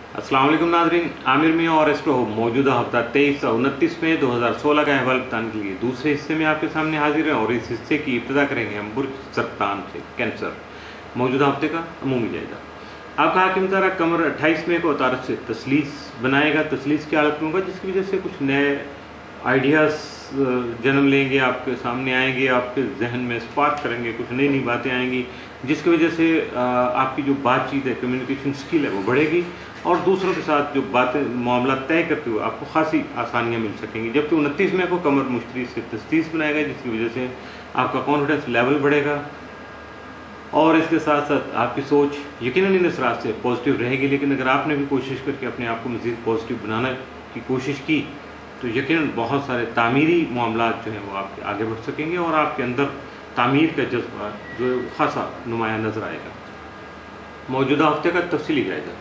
अस्सलाम वालेकुम नाज़रीन, आमिर मियां और एस्ट्रो मौजूदा हफ्ता 23 और 29 मई 2016 का अहवाल बताने के लिए दूसरे हिस्से में आपके सामने हाजिर हैं और इस हिस्से की इब्तिदा करेंगे हम बुर्ज सरतान से कैंसर मौजूदा हफ्ते का अमूमी जायजा। आपका हाकिम तारा कमर 28 मई को तारक से तसलीस बनाएगा, तसलीस की हालत में होगा, जिसकी वजह से कुछ नए आइडियाज़ जन्म लेंगे, आपके सामने आएंगे, आपके जहन में स्पार्क करेंगे, कुछ नई नई बातें आएंगी, जिसकी वजह से आपकी जो बातचीत है, कम्युनिकेशन स्किल है, वो बढ़ेगी और दूसरों के साथ जो बातें मामला तय करते हुए आपको खासी आसानियां मिल सकेंगी। जबकि 29 मई को कमर मुश्तरी से 33 बनाएगा, जिसकी वजह से आपका कॉन्फिडेंस लेवल बढ़ेगा और इसके साथ साथ आपकी सोच यकीनन इन असरात से पॉजिटिव रहेगी। लेकिन अगर आपने भी कोशिश करके अपने आप को मज़ीद पॉजिटिव बनाने की कोशिश की तो यकीनन बहुत सारे तामीरी मामला जो हैं वो आपके आगे बढ़ सकेंगे और आपके अंदर तामीर का जज्बा जो है खासा नुमाया नज़र आएगा। मौजूदा हफ्ते का तफसीली जायजा।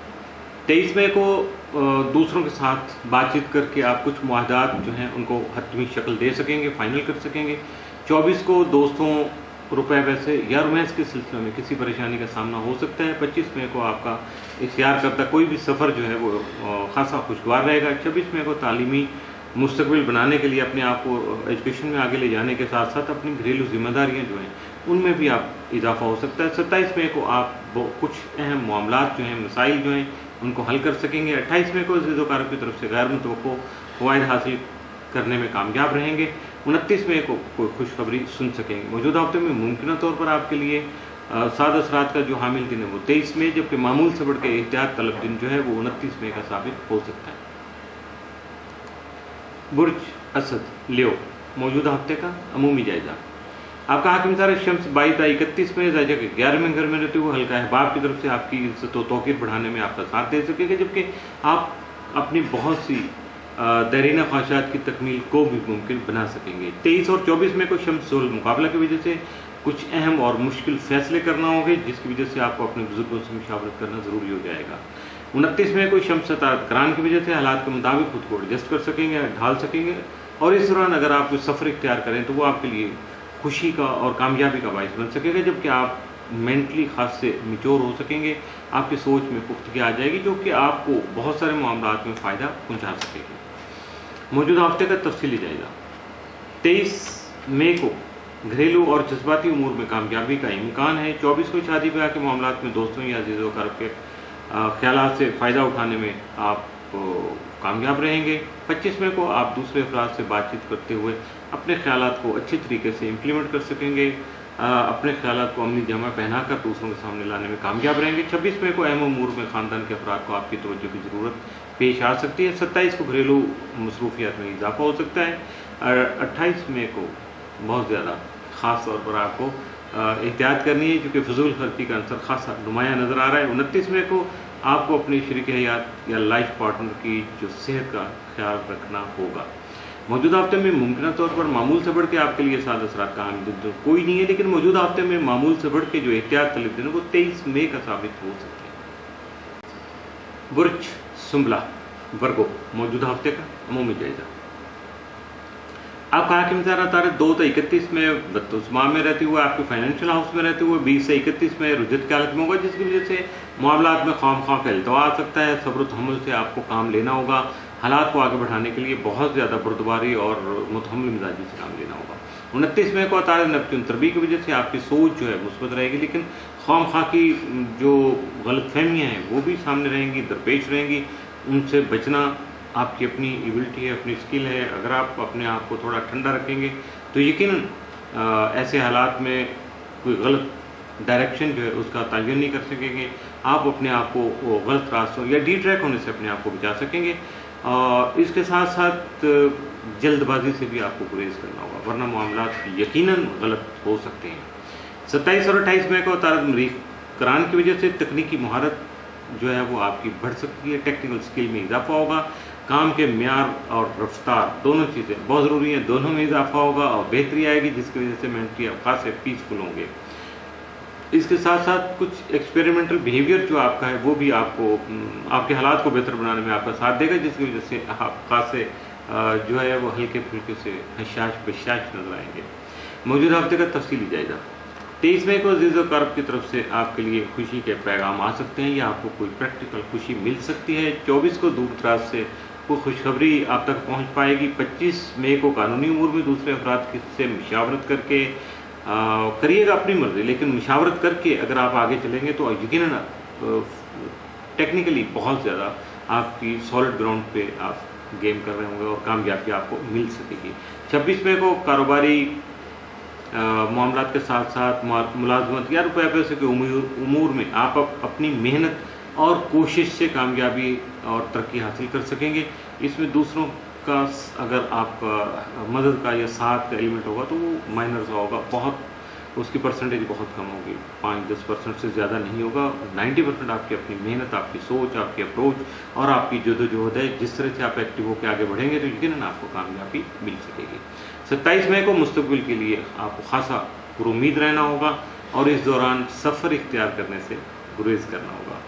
23 मई को दूसरों के साथ बातचीत करके आप कुछ मुआहदात जो हैं उनको हतमी शक्ल दे सकेंगे, फाइनल कर सकेंगे। 24 को दोस्तों, रुपए पैसे या रोमांस के सिलसिले में किसी परेशानी का सामना हो सकता है। 25 मई को आपका इख्तियार करता कोई भी सफ़र जो है वो खासा खुशगवार रहेगा। 26 मई को तालीमी मुस्तकबिल बनाने के लिए अपने आप को एजुकेशन में आगे ले जाने के साथ साथ अपनी घरेलू जिम्मेदारियां जो हैं उनमें भी आप इजाफा हो सकता है। 27 मई को आप कुछ अहम मामलात जो हैं, मसाइल जो हैं उनको हल कर सकेंगे। 28 मई को ज़िद्दोकारों की तरफ से गैर मुतवक्को फ़वाइद हासिल करने में कामयाब रहेंगे। 29 मई को कोई खुशखबरी सुन सकेंगे। मौजूदा हफ्ते में मुमकिन तौर पर आपके लिए साद असरात का जो हामिल दिन है वो 23 मई, जबकि मामूल से बढ़ के एहतियात तलब दिन जो है वो 29 मई का साबित हो सकता है। बुर्ज असद लियो मौजूदा हफ्ते का अमूमी जायजा। आपका हाकिम तारा शम्स 22 तारीख 31 में जायजा के 11वें घर में रहते हुए हल्का अहबाब की तरफ से आपकी इज्जत व तौकीर बढ़ाने में आपका साथ दे सकेगा, जबकि आप अपनी बहुत सी देरीना ख्वाहिशात की तकमील को भी मुमकिन बना सकेंगे। 23 और 24 में को शम्स ज़ुल्म मुकाबला की वजह से कुछ अहम और मुश्किल फैसले करना होंगे, जिसकी वजह से आपको अपने बुजुर्गों से मुशावरत करना ज़रूरी हो जाएगा। 29 में कोई शम्स करान की वजह से हालात के मुताबिक खुद को एडजस्ट कर सकेंगे, ढाल सकेंगे और इस दौरान अगर आप कोई सफ़र इख्तियार करें तो वो आपके लिए खुशी का और कामयाबी का बायस बन सकेगा, जबकि आप मेंटली खास से मिच्योर हो सकेंगे। आपकी सोच में पुख्तगी आ जाएगी जो कि आपको बहुत सारे मामलात में फ़ायदा पहुँचा सकेगी। मौजूदा हफ्ते का तफसीली जायजा। 23 मई को घरेलू और जज्बाती उमूर में कामयाबी का इम्कान है। 24 को शादी ब्याह के मामलात में दोस्तों या अज़ीज़ों के ख्यालात से फ़ायदा उठाने में आप कामयाब रहेंगे। 25 मई को आप दूसरे अफराद से बातचीत करते हुए अपने ख्यालात को अच्छे तरीके से इम्प्लीमेंट कर सकेंगे, अपने ख्यालात को अमली जमा पहनाकर दूसरों के सामने लाने में कामयाब रहेंगे। 26 मई को अहम उमूर में ख़ानदान के अफराद को आपकी तवज्जो की ज़रूरत पेश आ सकती है। 27 को घरेलू मसरूफियात में इजाफा हो सकता है। 28 मई को बहुत ज़्यादा ख़ास तौर पर आपको एहतियात करनी है क्योंकि फजूल खर्ची का अंसर खासा नुमाया नज़र आ रहा है। 29 मई को आपको अपनी शरीक हयात या लाइफ पार्टनर की जो सेहत का ख्याल रखना होगा। मौजूदा हफ्ते में मुमकिन तौर पर मामूल से बढ़ के आपके लिए साद असरात का हामिल दिन कोई नहीं है, लेकिन मौजूदा हफ्ते में मामूल से बढ़ के जो एहतियात तलब दिन वो 23 मई का साबित हो सकते हैं। बुर्ज सुंबला वर्गो मौजूदा हफ्ते का अमूमी जायजा। आपका हाकिम तारा 2 से 31 में बदतुस्मा में रहते हुए आपके फाइनेंशियल हाउस में रहते हुए 20 से 31 में रुजत की हालत में होगा, जिसकी वजह से मामलात में खाम का अल्तवा आ सकता है। सब्र तहम्मुल से आपको काम लेना होगा। हालात को आगे बढ़ाने के लिए बहुत ज़्यादा बुर्दबारी और मुतहम्मिल मिजाजी से काम लेना होगा। 29 मई को तारे नेपच्यून तरबी की वजह से आपकी सोच जो है मुस्बत रहेगी, लेकिन खाम की जो गलत फहमियाँ हैं वो भी सामने रहेंगी, दरपेश रहेंगी। उनसे बचना आपकी अपनी एबिलिटी है, अपनी स्किल है। अगर आप अपने आप को थोड़ा ठंडा रखेंगे तो यकीनन ऐसे हालात में कोई गलत डायरेक्शन जो है उसका तयन नहीं कर सकेंगे। आप अपने आप को गलत रास्तों या डिट्रैक होने से अपने आप को बचा सकेंगे। इसके साथ साथ जल्दबाजी से भी आपको गुरेज करना होगा, वरना मामलात यकीनन गलत हो सकते हैं। 27 और 28 मई को तारक मरीख करान की वजह से तकनीकी महारत जो है वो आपकी बढ़ सकती है। टेक्निकल स्किल में इजाफा होगा। काम के म्यार और रफ्तार दोनों चीज़ें बहुत ज़रूरी हैं, दोनों में इजाफा होगा और बेहतरी आएगी, जिसकी वजह से मेंटली आप खासे पीसफुल होंगे। इसके साथ साथ कुछ एक्सपेरिमेंटल बिहेवियर जो आपका है वो भी आपको आपके हालात को बेहतर बनाने में आपका साथ देगा, जिसकी वजह से आप खासे जो है वो हल्के फुल्के से हशाश बशाश नजर आएंगे। मौजूदा हफ्ते का तफसीली जायजा। 23 मई को अजीज़ और करब की तरफ से आपके लिए खुशी के पैगाम आ सकते हैं या आपको कोई प्रैक्टिकल खुशी मिल सकती है। 24 को दूर दराज से कोई खुशखबरी आप तक पहुंच पाएगी। 25 मई को कानूनी उमूर में दूसरे अफराद से मुशावरत करके करिएगा अपनी मर्जी, लेकिन मुशावरत करके अगर आप आगे चलेंगे तो यकीनन टेक्निकली बहुत ज़्यादा आपकी सॉलिड ग्राउंड पे आप गेम कर रहे होंगे और कामयाबी आपको मिल सकेगी। 26 मई को कारोबारी मामलात के साथ साथ मुलाजमत या रुपये पैसे के उमूर में आप अपनी मेहनत और कोशिश से कामयाबी और तरक्की हासिल कर सकेंगे। इसमें दूसरों का अगर आपका मदद का या साथ का एलिमेंट होगा तो वो माइनर सा होगा, बहुत उसकी परसेंटेज बहुत कम होगी, 5-10% से ज़्यादा नहीं होगा। 90% आपकी अपनी मेहनत, आपकी सोच, आपकी अप्रोच और आपकी जदोजहद है, जिस तरह से आप एक्टिव होकर आगे बढ़ेंगे तो यकीनन आपको कामयाबी मिल सकेगी। 27 मई को मुस्तकबिल के लिए आपको खासा पुरुम्मीद रहना होगा और इस दौरान सफ़र इख्तियार करने से गुरेज करना होगा।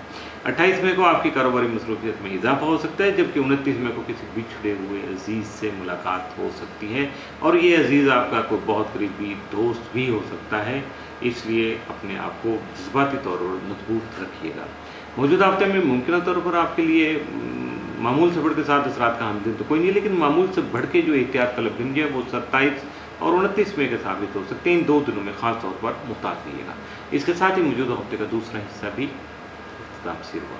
28 मई को आपकी कारोबारी मसरूफियत में इजाफा हो सकता है, जबकि 29 मई को किसी बिछड़े हुए अजीज़ से मुलाकात हो सकती है और ये अजीज़ आपका कोई बहुत करीबी दोस्त भी हो सकता है, इसलिए अपने आप को जज्बाती तौर पर मजबूत रखिएगा। मौजूदा हफ्ते में मुमकिन तौर पर आपके लिए मामूल से बढ़ के 7 असरात का हमदिन तो कोई नहीं, लेकिन मामूल से बढ़ के जो एहतियात का लफ्ज़ है वो 27 और 29 मई के साबित हो सकते हैं। इन 2 दिनों में ख़ास तौर पर मुहतात रहिएगा। इसके साथ ही मौजूदा हफ्ते का दूसरा हिस्सा भी इख्तिताम पसीर हुआ।